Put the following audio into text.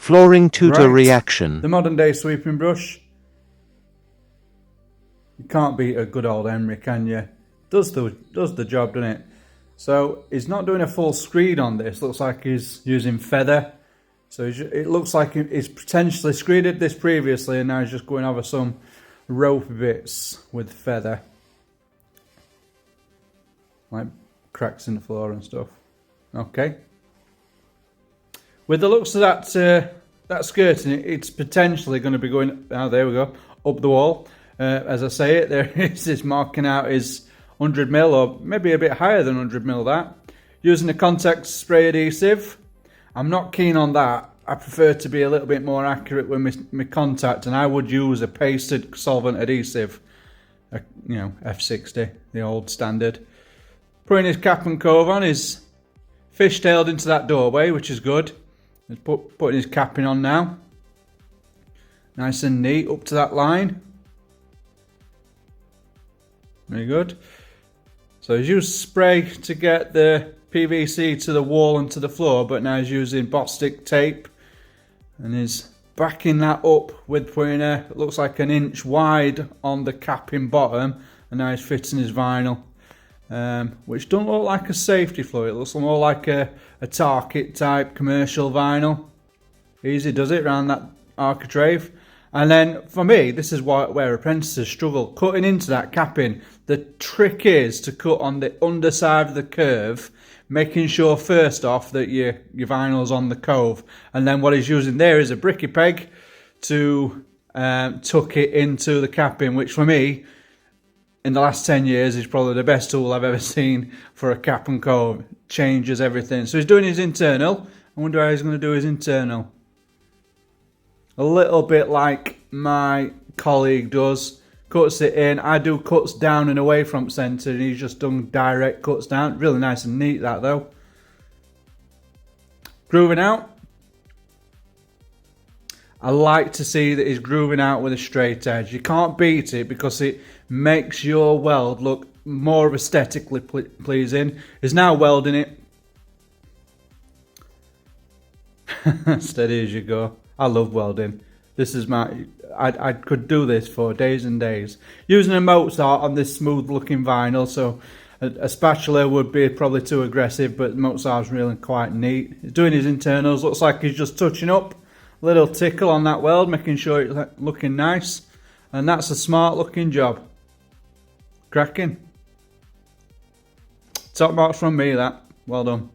Flooring tutor Right. reaction. The modern day sweeping brush. You can't beat a good old Emery, can you? Does the job, doesn't it? So he's not doing a full screed on this. Looks like he's using feather. So it looks like he's potentially screeded this previously, and now he's just going over some rope bits with feather, like cracks in the floor and stuff. Okay. With the looks of that skirting, it's potentially going to be going. Oh, there we go, up the wall. As I say it, there is this marking out is 100mm, or maybe a bit higher than 100mm. That using a contact spray adhesive. I'm not keen on that. I prefer to be a little bit more accurate with my contact, and I would use a pasted solvent adhesive. F60, the old standard. Putting his cap and cove on, he's fishtailed into that doorway, which is good. He's putting his capping on now. Nice and neat up to that line. Very good. So he's used spray to get the PVC to the wall and to the floor, but now he's using Bostik tape, and he's backing that up with putting it looks like an inch wide on the capping bottom, and now he's fitting his vinyl, which don't look like a safety floor. It looks more like a Target type commercial vinyl. Easy does it around that architrave. And then for me, this is where apprentices struggle, cutting into that capping. The trick is to cut on the underside of the curve, making sure first off that your vinyl's on the cove. And then what he's using there is a bricky peg to tuck it into the capping, which for me, in the last 10 years, is probably the best tool I've ever seen for a cap and cove. Changes everything. So he's doing his internal. I wonder how he's going to do his internal. A little bit like my colleague does. Cuts it in. I do cuts down and away from centre, and he's just done direct cuts down. Really nice and neat that though. Grooving out. I like to see that he's grooving out with a straight edge. You can't beat it because it makes your weld look more aesthetically pleasing. He's now welding it. Steady as you go. I love welding. This is I could do this for days and days. Using a Mozart on this smooth looking vinyl, so a spatula would be probably too aggressive, but Mozart's really quite neat. He's doing his internals, looks like he's just touching up. A little tickle on that weld, making sure it's looking nice. And that's a smart looking job. Cracking. Top marks from me, that. Well done.